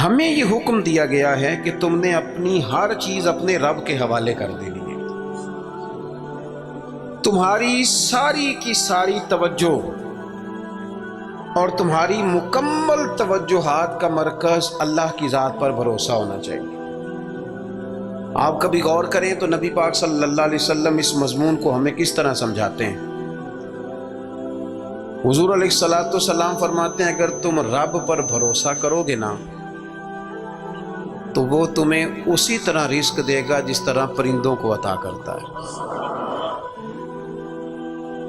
ہمیں یہ حکم دیا گیا ہے کہ تم نے اپنی ہر چیز اپنے رب کے حوالے کر دینی ہے۔ تمہاری ساری کی ساری توجہ اور تمہاری مکمل توجہات کا مرکز اللہ کی ذات پر بھروسہ ہونا چاہیے۔ آپ کبھی غور کریں تو نبی پاک صلی اللہ علیہ وسلم اس مضمون کو ہمیں کس طرح سمجھاتے ہیں۔ حضور علیہ الصلوۃ والسلام فرماتے ہیں اگر تم رب پر بھروسہ کرو گے نا تو وہ تمہیں اسی طرح رزق دے گا جس طرح پرندوں کو عطا کرتا ہے۔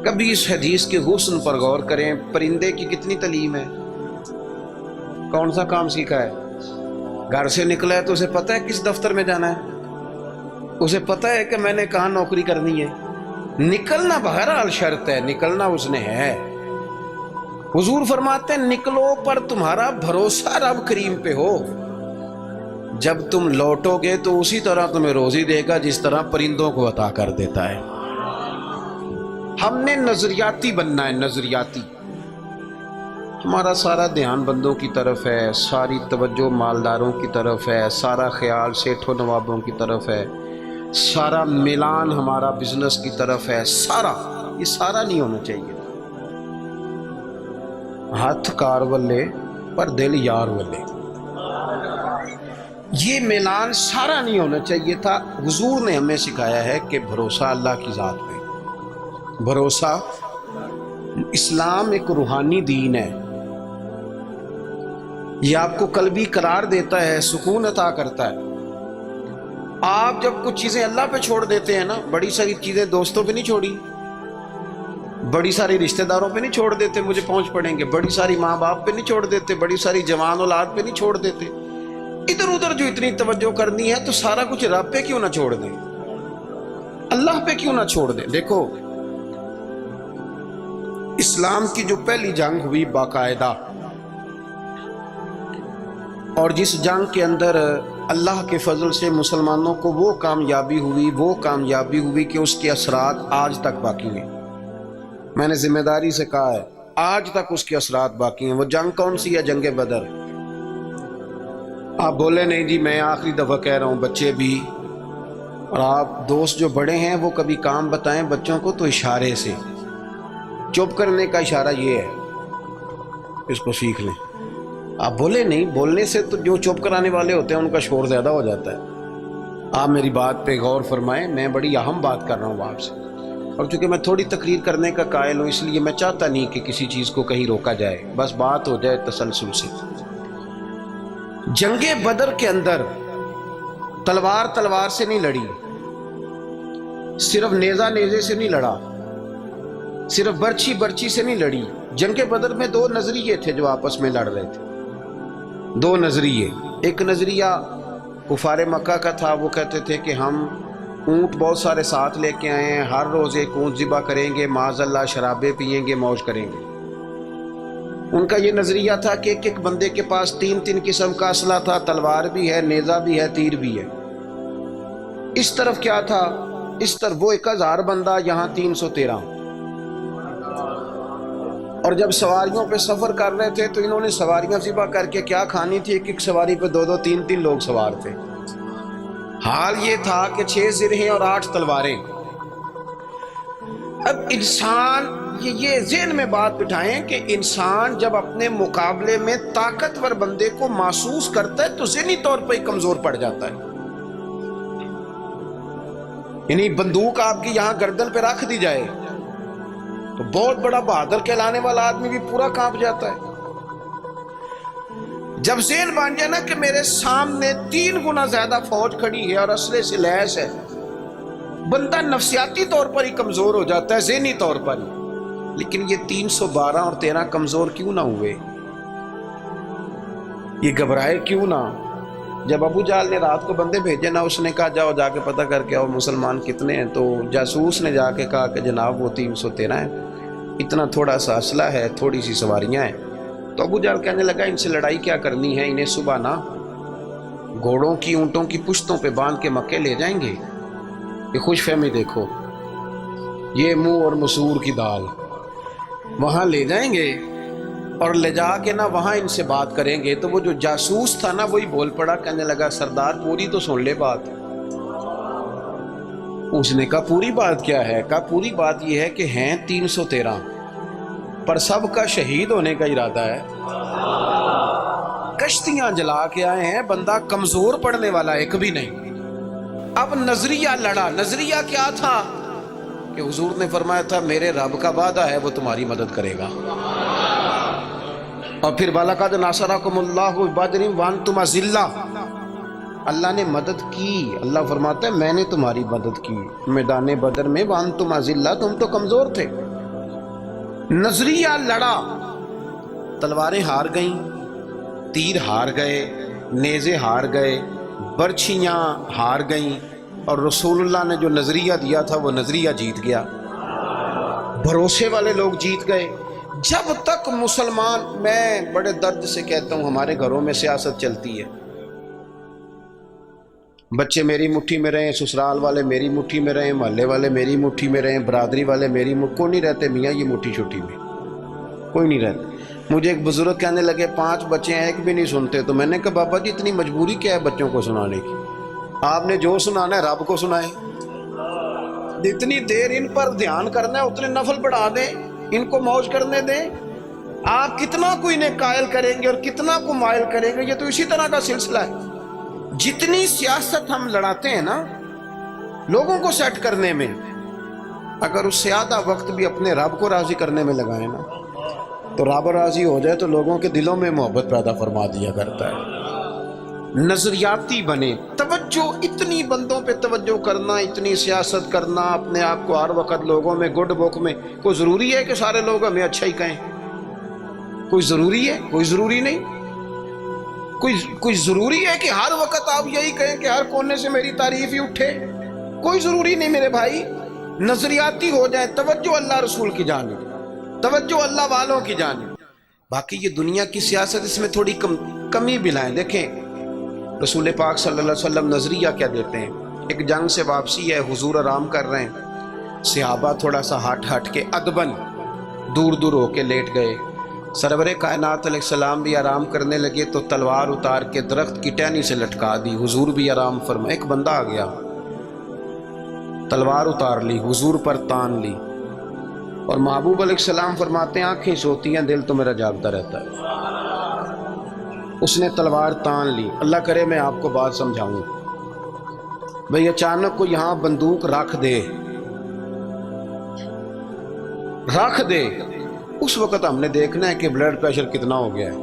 کبھی اس حدیث کے حسن پر غور کریں، پرندے کی کتنی تعلیم ہے، کون سا کام سیکھا ہے، گھر سے نکلا ہے تو اسے پتہ ہے کس دفتر میں جانا ہے، اسے پتہ ہے کہ میں نے کہاں نوکری کرنی ہے۔ نکلنا بہرحال شرط ہے، نکلنا اس نے ہے۔ حضور فرماتے ہیں نکلو پر تمہارا بھروسہ رب کریم پہ ہو، جب تم لوٹو گے تو اسی طرح تمہیں روزی دے گا جس طرح پرندوں کو عطا کر دیتا ہے۔ ہم نے نظریاتی بننا ہے، نظریاتی۔ ہمارا سارا دھیان بندوں کی طرف ہے، ساری توجہ مالداروں کی طرف ہے، سارا خیال سیٹھوں نوابوں کی طرف ہے، سارا میلان ہمارا بزنس کی طرف ہے، سارا یہ سارا نہیں ہونا چاہیے۔ ہاتھ کار والے پر دل یار والے، یہ میلان سارا نہیں ہونا چاہیے تھا۔ حضور نے ہمیں سکھایا ہے کہ بھروسہ اللہ کی ذات پہ، بھروسہ۔ اسلام ایک روحانی دین ہے، یہ آپ کو قلبی قرار دیتا ہے، سکون عطا کرتا ہے۔ آپ جب کچھ چیزیں اللہ پہ چھوڑ دیتے ہیں نا، بڑی ساری چیزیں دوستوں پہ نہیں چھوڑی، بڑی ساری رشتہ داروں پہ نہیں چھوڑ دیتے مجھے پہنچ پڑیں گے، بڑی ساری ماں باپ پہ نہیں چھوڑ دیتے، بڑی ساری جوان اولاد پہ نہیں چھوڑ دیتے، ادھر ادھر جو اتنی توجہ کرنی ہے تو سارا کچھ رب پہ کیوں نہ چھوڑ دیں، اللہ پہ کیوں نہ چھوڑ دیں۔ دیکھو اسلام کی جو پہلی جنگ ہوئی باقاعدہ، اور جس جنگ کے اندر اللہ کے فضل سے مسلمانوں کو وہ کامیابی ہوئی کہ اس کے اثرات آج تک باقی ہیں۔ میں نے ذمہ داری سے کہا ہے آج تک اس کے اثرات باقی ہیں۔ وہ جنگ کون سی ہے؟ جنگ بدر۔ آپ بولے نہیں جی میں آخری دفعہ کہہ رہا ہوں، بچے بھی، اور آپ دوست جو بڑے ہیں وہ کبھی کام بتائیں بچوں کو تو اشارے سے، چپ کرنے کا اشارہ یہ ہے، اس کو سیکھ لیں۔ آپ بولے نہیں، بولنے سے تو جو چپ کرانے والے ہوتے ہیں ان کا شور زیادہ ہو جاتا ہے۔ آپ میری بات پہ غور فرمائیں، میں بڑی اہم بات کر رہا ہوں آپ سے، اور چونکہ میں تھوڑی تقریر کرنے کا قائل ہوں اس لیے میں چاہتا نہیں کہ کسی چیز کو کہیں روکا جائے، بس بات ہو جائے تسلسل سے۔ جنگ بدر کے اندر تلوار سے نہیں لڑی، صرف نیزہ نیزے سے نہیں لڑا، صرف برچھی سے نہیں لڑی۔ جنگ بدر میں دو نظریے تھے جو آپس میں لڑ رہے تھے، دو نظریے۔ ایک نظریہ کفار مکہ کا تھا، وہ کہتے تھے کہ ہم اونٹ بہت سارے ساتھ لے کے آئے ہیں، ہر روز ایک اونٹ ذبح کریں گے، معاذ اللہ شرابیں پئیں گے، موج کریں گے۔ ان کا یہ نظریہ تھا کہ ایک بندے کے پاس تین قسم کا اسلحہ تھا، تلوار بھی ہے، نیزہ بھی ہے، تیر بھی ہے۔ اس طرف کیا تھا؟ اس طرف وہ 1000 بندہ، یہاں 313۔ اور جب سواریوں پہ سفر کر رہے تھے تو انہوں نے سواریاں ذبح کر کے کیا کھانی تھی، ایک سواری پہ 2 3 لوگ سوار تھے۔ حال یہ تھا کہ 6 زرہیں اور 8 تلواریں۔ اب انسان یہ ذہن میں بات بٹھائیں کہ انسان جب اپنے مقابلے میں طاقتور بندے کو محسوس کرتا ہے تو ذہنی طور پر ہی کمزور پڑ جاتا ہے۔ یعنی بندوق آپ کی یہاں گردن پہ رکھ دی جائے تو بہت بڑا بہادر کہلانے والا آدمی بھی پورا کانپ جاتا ہے۔ جب ذہن بن جائے نا کہ میرے سامنے 3 گنا زیادہ فوج کھڑی ہے اور اسلحے سے لیس ہے، بندہ نفسیاتی طور پر ہی کمزور ہو جاتا ہے، ذہنی طور پر ہی۔ لیکن یہ 312 اور 13 کمزور کیوں نہ ہوئے؟ یہ گھبرائے کیوں نہ؟ جب ابو جہل نے رات کو بندے بھیجے نا، اس نے کہا جاؤ جا کے پتہ کر کے آؤ مسلمان کتنے ہیں، تو جاسوس نے جا کے کہا کہ جناب وہ 313 ہیں، اتنا تھوڑا سا اسلحہ ہے، تھوڑی سی سواریاں ہیں۔ تو ابو جہل کہنے لگا ان سے لڑائی کیا کرنی ہے، انہیں صبح نا گھوڑوں کی اونٹوں کی پشتوں پہ باندھ کے مکے لے جائیں گے۔ یہ خوش فہمی دیکھو، یہ منہ اور مسور کی دال، وہاں لے جائیں گے اور لے جا کے نا وہاں ان سے بات کریں گے، تو وہ جو جاسوس تھا نا وہی بول پڑا، کہنے لگا سردار پوری تو سن لے بات۔ اس نے کہا پوری بات کیا ہے؟ کہا پوری بات یہ ہے کہ ہیں 313 پر سب کا شہید ہونے کا ارادہ ہے، کشتیاں جلا کے آئے ہیں، بندہ کمزور پڑنے والا ایک بھی نہیں۔ اب نظریہ لڑا۔ نظریہ کیا تھا کہ حضور نے فرمایا تھا میرے رب کا وعدہ ہے وہ تمہاری مدد کرے گا، اور پھر وَلَقَدْ نَصَرَكُمُ اللَّهُ بِبَدْرٍ وَأَنْتُمْ أَذِلَّةٌ، اللہ نے مدد کی۔ اللہ فرماتا ہے میں نے تمہاری مدد کی میدان بدر میں، وَأَنْتُمْ أَذِلَّةٌ، تم تو کمزور تھے۔ نظریہ لڑا، تلواریں ہار گئیں، تیر ہار گئے، نیزے ہار گئے، برچھیاں ہار گئیں، اور رسول اللہ نے جو نظریہ دیا تھا وہ نظریہ جیت گیا، بھروسے والے لوگ جیت گئے۔ جب تک مسلمان، میں بڑے درد سے کہتا ہوں ہمارے گھروں میں سیاست چلتی ہے، بچے میری مٹھی میں رہیں، سسرال والے میری مٹھی میں رہیں، محلے والے میری مٹھی میں رہیں، برادری والے میری کوئی نہیں رہتے میاں یہ مٹھی چھٹی میں، کوئی نہیں رہتا۔ مجھے ایک بزرگ کہنے لگے 5 بچے ہیں ایک بھی نہیں سنتے، تو میں نے کہا بابا جی اتنی مجبوری کیا ہے بچوں کو سنانے کی؟ آپ نے جو سنانا ہے رب کو سنائیں، جتنی دیر ان پر دھیان کرنا ہے اتنے نفل بڑھا دیں، ان کو موج کرنے دیں۔ آپ کتنا کو انہیں قائل کریں گے اور کتنا کو مائل کریں گے، یہ تو اسی طرح کا سلسلہ ہے۔ جتنی سیاست ہم لڑاتے ہیں نا لوگوں کو سیٹ کرنے میں، اگر اس سے آدھا وقت بھی اپنے رب کو راضی کرنے میں لگائیں نا تو رب راضی ہو جائے تو لوگوں کے دلوں میں محبت پیدا فرما دیا کرتا ہے۔ نظریاتی بنے، توجہ، اتنی بندوں پہ توجہ کرنا، اتنی سیاست کرنا، اپنے آپ کو ہر وقت لوگوں میں گڈ بک میں، کوئی ضروری ہے کہ سارے لوگ ہمیں اچھا ہی کہیں؟ کوئی ضروری ہے؟ کوئی ضروری نہیں۔ کوئی ضروری ہے کہ ہر وقت آپ یہی کہیں کہ ہر کونے سے میری تعریف ہی اٹھے؟ کوئی ضروری نہیں میرے بھائی۔ نظریاتی ہو جائے، توجہ اللہ رسول کی جانب، توجہ اللہ والوں کی جانب۔ باقی یہ دنیا کی سیاست اس میں تھوڑی کمی بھی لائیں۔ دیکھیں رسول پاک صلی اللہ علیہ وسلم نظریہ کیا دیتے ہیں؟ ایک جنگ سے واپسی ہے، حضور آرام کر رہے ہیں، صحابہ تھوڑا سا ہٹ کے ادبن دور دور ہو کے لیٹ گئے، سرور کائنات علیہ السلام بھی آرام کرنے لگے تو تلوار اتار کے درخت کی ٹہنی سے لٹکا دی، حضور بھی آرام فرما۔ ایک بندہ آ گیا، تلوار اتار لی، حضور پر تان لی، اور محبوب علیہ السلام فرماتے ہیں آنکھیں سوتی ہیں دل تو میرا جاگتا رہتا ہے۔ اس نے تلوار تان لی۔ اللہ کرے میں آپ کو بات سمجھاؤں، بھئی اچانک کو یہاں بندوق رکھ دے، اس وقت ہم نے دیکھنا ہے کہ بلڈ پریشر کتنا ہو گیا ہے،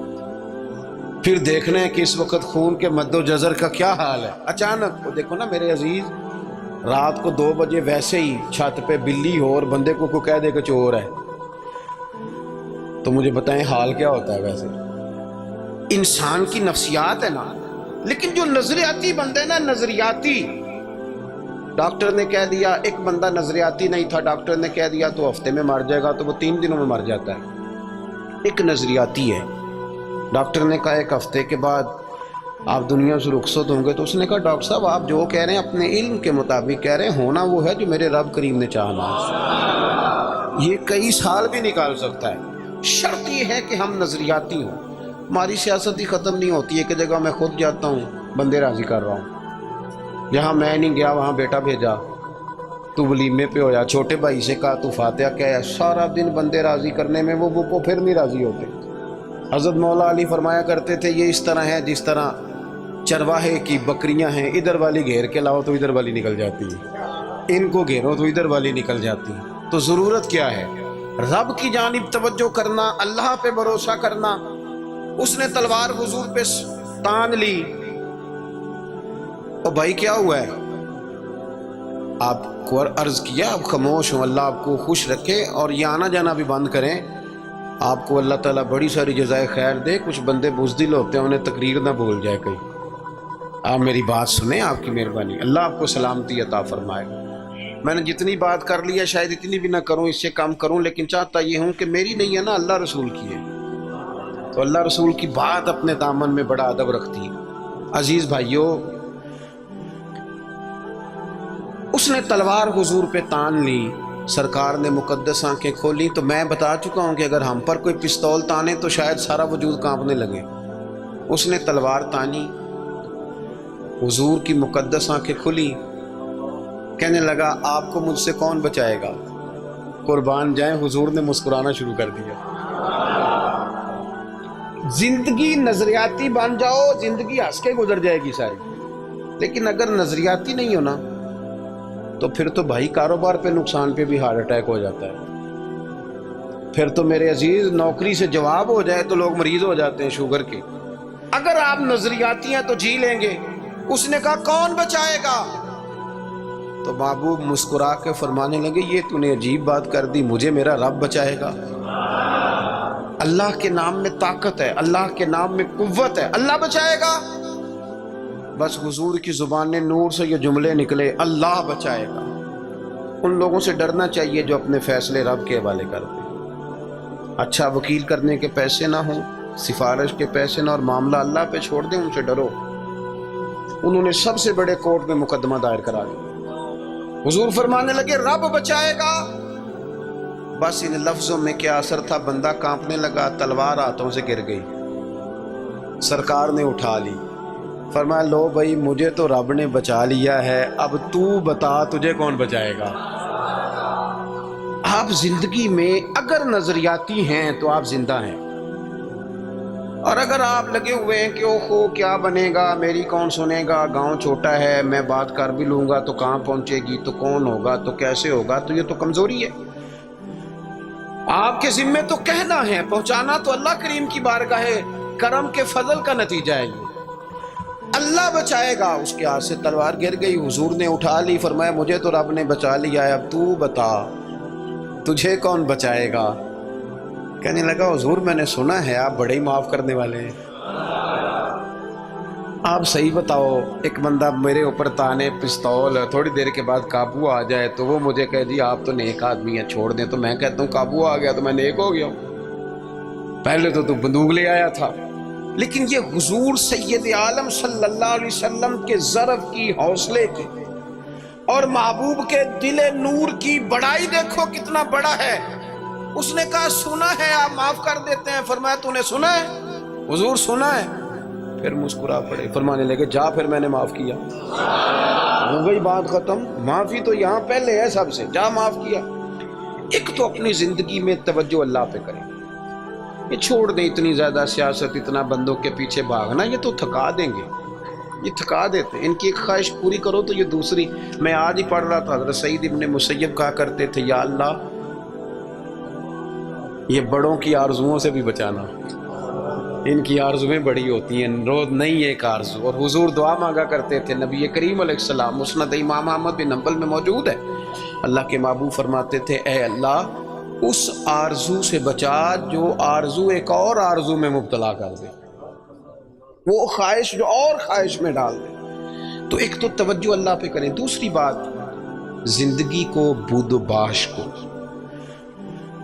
پھر دیکھنا ہے کہ اس وقت خون کے مد و جزر کا کیا حال ہے۔ اچانک وہ دیکھو نا میرے عزیز، رات کو 2 بجے ویسے ہی چھت پہ بلی ہو اور بندے کو کوئی کہہ دے کہ چور ہے، تو مجھے بتائیں حال کیا ہوتا ہے؟ ویسے انسان کی نفسیات ہے نا۔ لیکن جو نظریاتی بندے نا، نظریاتی، ڈاکٹر نے کہہ دیا، ایک بندہ نظریاتی نہیں تھا، ڈاکٹر نے کہہ دیا تو ہفتے میں مر جائے گا، تو وہ 3 دنوں میں مر جاتا ہے۔ ایک نظریاتی ہے، ڈاکٹر نے کہا 1 ہفتے کے بعد آپ دنیا سے رخصت ہوں گے، تو اس نے کہا ڈاکٹر صاحب آپ جو کہہ رہے ہیں اپنے علم کے مطابق کہہ رہے ہیں، ہونا وہ ہے جو میرے رب کریم نے چاہنا ہے، یہ کئی سال بھی نکال سکتا ہے، شرط یہ ہے کہ ہم نظریاتی ہوں۔ ہماری سیاست ہی ختم نہیں ہوتی ہے کہ جگہ میں خود جاتا ہوں بندے راضی کر رہا ہوں، جہاں میں نہیں گیا وہاں بیٹا بھیجا، تو ولیمے پہ ہویا، چھوٹے بھائی سے کہا تو فاتحہ کہا، سارا دن بندے راضی کرنے میں وہ پھر نہیں راضی ہوتے۔ حضرت مولا علی فرمایا کرتے تھے یہ اس طرح ہے جس طرح چرواہے کی بکریاں ہیں، ادھر والی گھیر کے لاؤ تو ادھر والی نکل جاتی ہے، ان کو گھیرو تو ادھر والی نکل جاتی ہے۔ تو ضرورت کیا ہے؟ رب کی جانب توجہ کرنا، اللہ پہ بھروسہ کرنا۔ اس نے تلوار حضور پہ تان لی، اور بھائی کیا ہوا ہے؟ آپ کو عرض کیا آپ خاموش ہوں، اللہ آپ کو خوش رکھے اور یہ آنا جانا بھی بند کریں، آپ کو اللہ تعالیٰ بڑی ساری جزائے خیر دے۔ کچھ بندے بزدل ہوتے ہیں، انہیں تقریر نہ بھول جائے کہیں۔ آپ میری بات سنیں، آپ کی مہربانی، اللہ آپ کو سلامتی عطا فرمائے۔ میں نے جتنی بات کر لی ہے شاید اتنی بھی نہ کروں، اس سے کم کروں، لیکن چاہتا یہ ہوں کہ میری نہیں ہے نا، اللہ رسول کی ہے، تو اللہ رسول کی بات اپنے دامن میں بڑا ادب رکھتی ہے۔ عزیز بھائیوں، اس نے تلوار حضور پہ تان لی، سرکار نے مقدس آنکھیں کھولی تو میں بتا چکا ہوں کہ اگر ہم پر کوئی پستول تانے تو شاید سارا وجود کانپنے لگے. اس نے تلوار تانی، حضور کی مقدس آنکھیں کھلی، کہنے لگا آپ کو مجھ سے کون بچائے گا؟ قربان جائیں، حضور نے مسکرانا شروع کر دیا. زندگی نظریاتی بن جاؤ، زندگی ہنس کے گزر جائے گی ساری. لیکن اگر نظریاتی نہیں ہونا تو پھر تو بھائی کاروبار پہ نقصان پہ بھی ہارٹ اٹیک ہو جاتا ہے. پھر تو میرے عزیز نوکری سے جواب ہو جائے تو لوگ مریض ہو جاتے ہیں شوگر کے. اگر آپ نظریاتی ہیں تو جی لیں گے. اس نے کہا کون بچائے گا؟ تو محبوب مسکرا کے فرمانے لگے یہ تو نے عجیب بات کر دی، مجھے میرا رب بچائے گا. اللہ کے نام میں طاقت ہے، اللہ کے نام میں قوت ہے، اللہ بچائے گا. بس حضور کی زبان نور سے یہ جملے نکلے، اللہ بچائے گا. ان لوگوں سے ڈرنا چاہیے جو اپنے فیصلے رب کے حوالے کرتے ہیں. اچھا وکیل کرنے کے پیسے نہ ہوں، سفارش کے پیسے نہ، اور معاملہ اللہ پہ چھوڑ دیں، ان سے ڈرو. انہوں نے سب سے بڑے کورٹ میں مقدمہ دائر کرا دیا. حضور فرمانے لگے رب بچائے گا. بس ان لفظوں میں کیا اثر تھا، بندہ کانپنے لگا، تلوار ہاتھوں سے گر گئی. سرکار نے اٹھا لی، فرمایا لو بھائی مجھے تو رب نے بچا لیا ہے، اب تو بتا تجھے کون بچائے گا. آپ زندگی میں اگر نظریاتی ہیں تو آپ زندہ ہیں، اور اگر آپ لگے ہوئے ہیں کہ اوہو کیا بنے گا، میری کون سنے گا، گاؤں چھوٹا ہے، میں بات کر بھی لوں گا تو کہاں پہنچے گی، تو کون ہوگا، تو کیسے ہوگا، تو یہ تو کمزوری ہے. آپ کے ذمے تو کہنا ہے، پہنچانا تو اللہ کریم کی بارگاہ ہے، کرم کے فضل کا نتیجہ ہے یہ. اللہ بچائے گا. اس کے ہاتھ سے تلوار گر گئی، حضور نے اٹھا لی، فرمایا مجھے تو رب نے بچا لیا ہے، اب تو بتا تجھے کون بچائے گا. کہنے لگا حضور میں نے سنا ہے آپ بڑے ہی معاف کرنے والے ہیں، آپ صحیح بتاؤ. ایک بندہ میرے اوپر تانے پستول، تھوڑی دیر کے بعد قابو آ جائے تو وہ مجھے کہے جی آپ تو نیک آدمی ہیں چھوڑ دیں، تو میں کہتا ہوں قابو آ گیا تو میں نیک ہو گیا ہوں، پہلے تو بندوق لے آیا تھا. لیکن یہ حضور سید عالم صلی اللہ علیہ وسلم کے ضرب کی، حوصلے کی، اور محبوب کے دل نور کی بڑائی دیکھو کتنا بڑا ہے. اس نے کہا سنا ہے آپ معاف کر دیتے ہیں. فرمایا تو نے سنا ہے؟ حضور سنا ہے. پھر مسکرا پڑے، فرمانے لگے جا پھر میں نے معاف کیا، ہو گئی بات ختم. معافی تو یہاں پہلے ہے سب سے، جا معاف کیا. ایک تو اپنی زندگی میں توجہ اللہ پہ کریں، یہ چھوڑ دیں اتنی زیادہ سیاست، اتنا بندوں کے پیچھے بھاگنا، یہ تو تھکا دیں گے، یہ تھکا دیتے ہیں. ان کی ایک خواہش پوری کرو تو یہ دوسری. میں آج ہی پڑھ رہا تھا، حضرت سعید ابن مسیب کہا کرتے تھے یا اللہ یہ بڑوں کی آرزوؤں سے بھی بچانا، ان کی آرزویں بڑی ہوتی ہیں، روز نہیں ایک آرزو. اور حضور دعا مانگا کرتے تھے. نبی کریم علیہ السلام مسند امام احمد بن حنبل میں موجود ہے، اللہ کے محبوب فرماتے تھے اے اللہ اس آرزو سے بچا جو آرزو ایک اور آرزو میں مبتلا کر دے، وہ خواہش جو اور خواہش میں ڈال دے. تو ایک تو توجہ اللہ پہ کریں. دوسری بات، زندگی کو بود و باش کو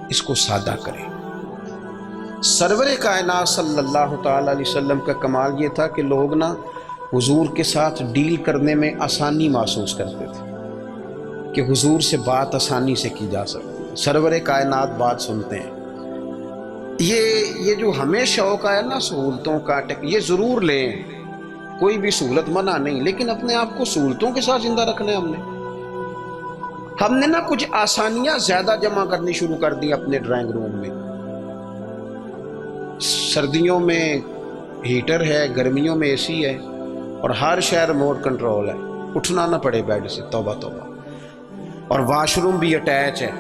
اس کو سادہ کریں. سرور کائنات صلی اللہ تعالی علیہ وسلم کا کمال یہ تھا کہ لوگ نا حضور کے ساتھ ڈیل کرنے میں آسانی محسوس کرتے تھے کہ حضور سے بات آسانی سے کی جا سکتی ہے. سرور کائنات بات سنتے ہیں. یہ جو ہمیں شوق ہے نا سہولتوں کا، یہ ضرور لیں، کوئی بھی سہولت منع نہیں، لیکن اپنے آپ کو سہولتوں کے ساتھ زندہ رکھنا ہے. ہم نے نا کچھ آسانیاں زیادہ جمع کرنی شروع کر دی اپنے ڈرائنگ روم میں. سردیوں میں ہیٹر ہے، گرمیوں میں اے سی ہے، اور ہر شہر ریموٹ کنٹرول ہے، اٹھنا نہ پڑے بیڈ سے، توبہ توبہ. اور واش روم بھی اٹیچ ہے.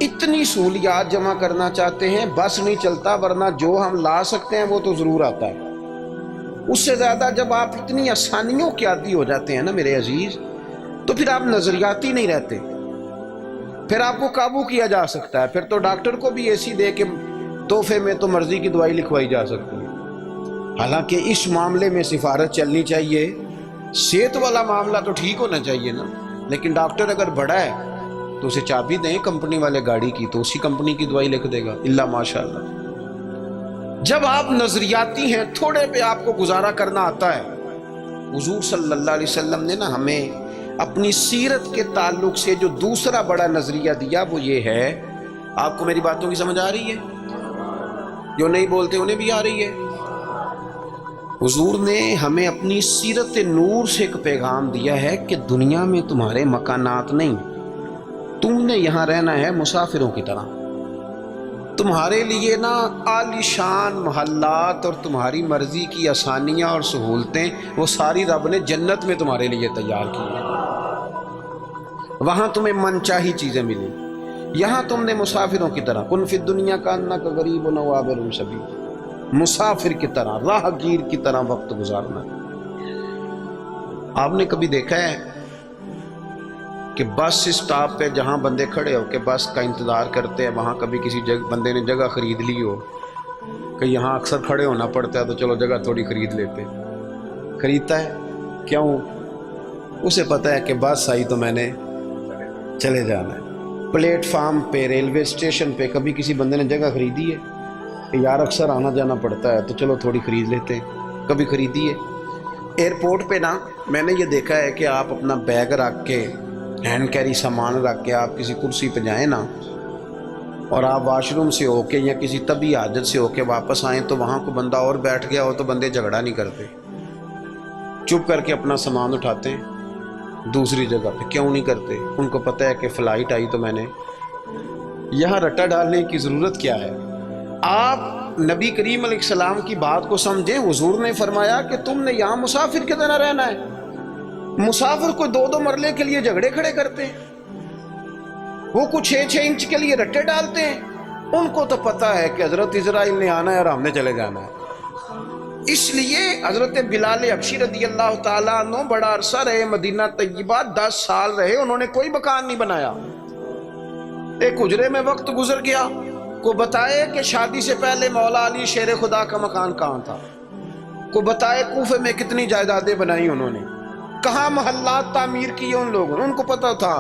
اتنی سہولیات جمع کرنا چاہتے ہیں، بس نہیں چلتا، ورنہ جو ہم لا سکتے ہیں وہ تو ضرور آتا ہے. اس سے زیادہ جب آپ اتنی آسانیوں کے عادی ہو جاتے ہیں نا میرے عزیز، تو پھر آپ نظریاتی نہیں رہتے، پھر آپ کو قابو کیا جا سکتا ہے. پھر تو ڈاکٹر کو بھی اے سی دے کے تحفے میں تو مرضی کی دوائی لکھوائی جا سکتی ہے. حالانکہ اس معاملے میں سفارت چلنی چاہیے، صحت والا معاملہ تو ٹھیک ہونا چاہیے نا. لیکن ڈاکٹر اگر بڑا ہے تو اسے چابی دیں کمپنی والے گاڑی کی، تو اسی کمپنی کی دوائی لکھ دے گا، اللہ ماشاء اللہ. جب آپ نظریاتی ہیں، تھوڑے پہ آپ کو گزارا کرنا آتا ہے. حضور صلی اللہ علیہ وسلم نے نا ہمیں اپنی سیرت کے تعلق سے جو دوسرا بڑا نظریہ دیا وہ یہ ہے، آپ کو میری باتوں کی سمجھ آ رہی ہے؟ جو نہیں بولتے انہیں بھی آ رہی ہے۔ حضور نے ہمیں اپنی سیرت نور سے ایک پیغام دیا ہے کہ دنیا میں تمہارے مکانات نہیں، تم نے یہاں رہنا ہے مسافروں کی طرح۔ تمہارے لیے نا عالی شان محلات اور تمہاری مرضی کی آسانیاں اور سہولتیں وہ ساری رب نے جنت میں تمہارے لیے تیار کی ہیں، وہاں تمہیں من چاہی چیزیں ملیں۔ یہاں تم نے مسافروں کی طرح، کن فی الدنیا کانک غریب و عابر سبیل، مسافر کی طرح، راہ گیر کی طرح وقت گزارنا۔ آپ نے کبھی دیکھا ہے کہ بس اسٹاپ پہ جہاں بندے کھڑے ہو کے بس کا انتظار کرتے ہیں، وہاں کبھی کسی بندے نے جگہ خرید لی ہو کہ یہاں اکثر کھڑے ہونا پڑتا ہے تو چلو جگہ تھوڑی خرید لیتے، خریدتا ہے کیوں؟ اسے پتہ ہے کہ بس آئی تو میں نے چلے جانا ہے۔ پلیٹ فارم پہ، ریلوے اسٹیشن پہ کبھی کسی بندے نے جگہ خریدی ہے کہ یار اکثر آنا جانا پڑتا ہے تو چلو تھوڑی خرید لیتے ہیں؟ کبھی خریدی ہے؟ ایئرپورٹ پہ نا میں نے یہ دیکھا ہے کہ آپ اپنا بیگ رکھ کے، ہینڈ کیری سامان رکھ کے آپ کسی کرسی پہ جائیں نا، اور آپ واش روم سے ہو کے یا کسی طبی حاجت سے ہو کے واپس آئیں تو وہاں کو بندہ اور بیٹھ گیا ہو تو بندے جھگڑا نہیں کرتے، چپ کر کے اپنا سامان اٹھاتے ہیں دوسری جگہ پہ۔ کیوں نہیں کرتے؟ ان کو پتہ ہے کہ فلائٹ آئی تو میں نے یہاں رٹا ڈالنے کی ضرورت کیا ہے؟ آپ نبی کریم علیہ السلام کی بات کو سمجھیں۔ حضور نے فرمایا کہ تم نے یہاں مسافر کی طرح رہنا ہے۔ مسافر کو 2 مرلے کے لیے جھگڑے کھڑے کرتے ہیں، وہ کچھ 6 انچ کے لیے رٹے ڈالتے ہیں۔ ان کو تو پتہ ہے کہ حضرت اسرائیل نے آنا ہے اور ہم نے چلے جانا ہے۔ اس لیے حضرت بلال حبشی رضی اللہ تعالیٰ عنہ بڑا عرصہ رہے مدینہ طیبہ، 10 سال رہے، انہوں نے کوئی مکان نہیں بنایا۔ ایک حجرے میں وقت گزر گیا، کو بتائے کہ شادی سے پہلے مولا علی شیر خدا کا مکان کہاں تھا، کو بتائے کوفے میں کتنی جائیدادیں بنائی انہوں نے، کہاں محلات تعمیر کیے ان لوگوں نے۔ ان کو پتہ تھا،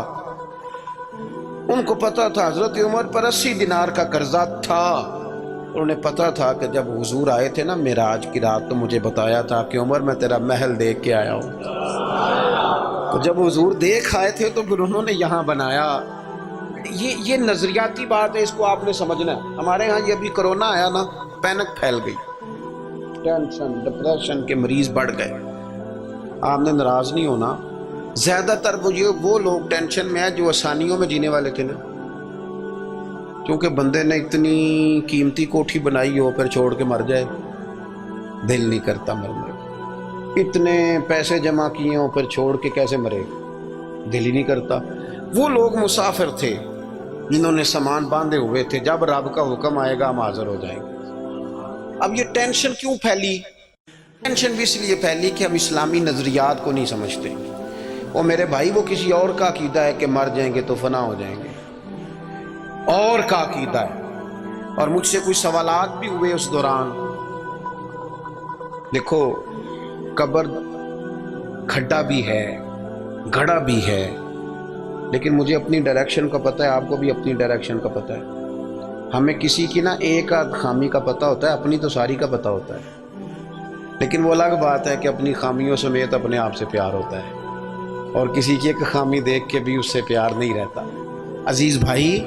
ان کو پتہ تھا حضرت عمر پر 80 دینار کا قرضہ تھا۔ انہیں پتہ تھا کہ جب حضور آئے تھے نا معراج کی رات تو مجھے بتایا تھا کہ عمر میں تیرا محل دیکھ کے آیا ہوں۔ تو جب حضور دیکھ آئے تھے تو پھر انہوں نے یہاں بنایا۔ یہ نظریاتی بات ہے، اس کو آپ نے سمجھنا ہے۔ ہمارے ہاں یہ ابھی کرونا آیا نا، پینک پھیل گئی، ٹینشن ڈپریشن کے مریض بڑھ گئے۔ آپ نے ناراض نہیں ہونا، زیادہ تر وہ لوگ ٹینشن میں ہیں جو آسانیوں میں جینے والے تھے نا، کیونکہ بندے نے اتنی قیمتی کوٹھی بنائی ہو پھر چھوڑ کے مر جائے، دل نہیں کرتا مرنے کو۔ اتنے پیسے جمع کیے ہوں پھر چھوڑ کے کیسے مرے، دل ہی نہیں کرتا۔ وہ لوگ مسافر تھے جنہوں نے سامان باندھے ہوئے تھے، جب رب کا حکم آئے گا ہم حاضر ہو جائیں گے۔ اب یہ ٹینشن کیوں پھیلی؟ ٹینشن بھی اس لیے پھیلی کہ ہم اسلامی نظریات کو نہیں سمجھتے۔ وہ میرے بھائی وہ کسی اور کا عقیدہ ہے کہ مر جائیں گے تو فنا ہو جائیں گے، اور کا عقیدہ ہے۔ اور مجھ سے کچھ سوالات بھی ہوئے اس دوران۔ دیکھو قبر کھڈا بھی ہے، گھڑا بھی ہے، لیکن مجھے اپنی ڈائریکشن کا پتہ ہے، آپ کو بھی اپنی ڈائریکشن کا پتہ ہے۔ ہمیں کسی کی نا ایک آدھ خامی کا پتہ ہوتا ہے، اپنی تو ساری کا پتہ ہوتا ہے۔ لیکن وہ الگ بات ہے کہ اپنی خامیوں سمیت اپنے آپ سے پیار ہوتا ہے، اور کسی کی ایک خامی دیکھ کے بھی اس سے پیار نہیں رہتا۔ عزیز بھائی،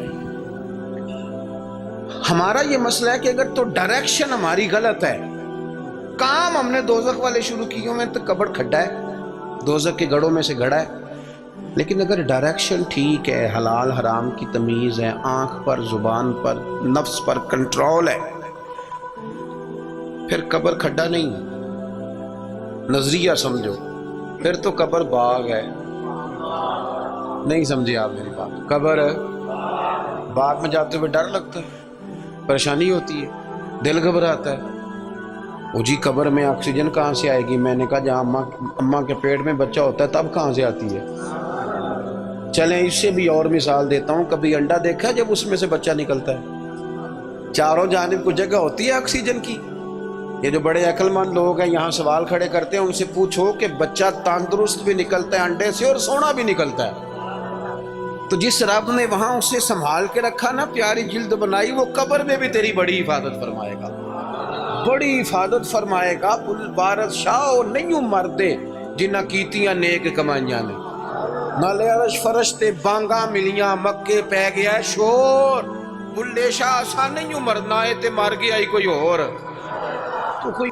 ہمارا یہ مسئلہ ہے کہ اگر تو ڈائریکشن ہماری غلط ہے، کام ہم نے دوزخ والے شروع کیوں میں تو قبر کھڈا ہے، دوزخ کے گڑھوں میں سے گڑھا ہے۔ لیکن اگر ڈائریکشن ٹھیک ہے، حلال حرام کی تمیز ہے، آنکھ پر، زبان پر، نفس پر کنٹرول ہے، پھر قبر کھڈا نہیں ہے، نظریہ سمجھو، پھر تو قبر باغ ہے۔ نہیں سمجھے آپ میری بات؟ قبر باغ میں جاتے ہوئے ڈر لگتا ہے، پریشانی ہوتی ہے، دل گھبراتا ہے۔ وہ جی قبر میں آکسیجن کہاں سے آئے گی؟ میں نے کہا جہاں اماں کے پیٹ میں بچہ ہوتا ہے تب کہاں سے آتی ہے؟ چلیں اس سے بھی اور مثال دیتا ہوں، کبھی انڈا دیکھا جب اس میں سے بچہ نکلتا ہے؟ چاروں جانب کو جگہ ہوتی ہے آکسیجن کی۔ یہ جو بڑے عقل مند لوگ ہیں یہاں سوال کھڑے کرتے ہیں، ان سے پوچھو کہ بچہ تندرست بھی نکلتا ہے انڈے سے اور سونا بھی نکلتا ہے۔ تو جس رب نے وہاں اسے سنبھال کے رکھا نا، پیاری جلد بنائی، وہ قبر میں بھی تیری بڑی حفاظت فرمائے گا، بڑی حفاظت فرمائے گا۔ بارد شاہ نہیں مردے جنہ کیتیاں نیک کمائیاں نے۔ ਨਾਲੇ ਅਰਸ਼ ਫਰਸ਼ ਤੇ ਬਾਂਗਾ ਮਿਲੀਆਂ, ਮੱਕੇ ਪੈ ਗਿਆ ਸ਼ੋਰ, ਬੁੱਲੇ ਸ਼ਾਹ ਅਸਾਂ ਨਹੀਂ ਮਰਨਾ ਏ ਤੇ ਮਰ ਗਿਆ ਈ ਕੋਈ ਹੋਰ। ਤੂੰ ਕੋਈ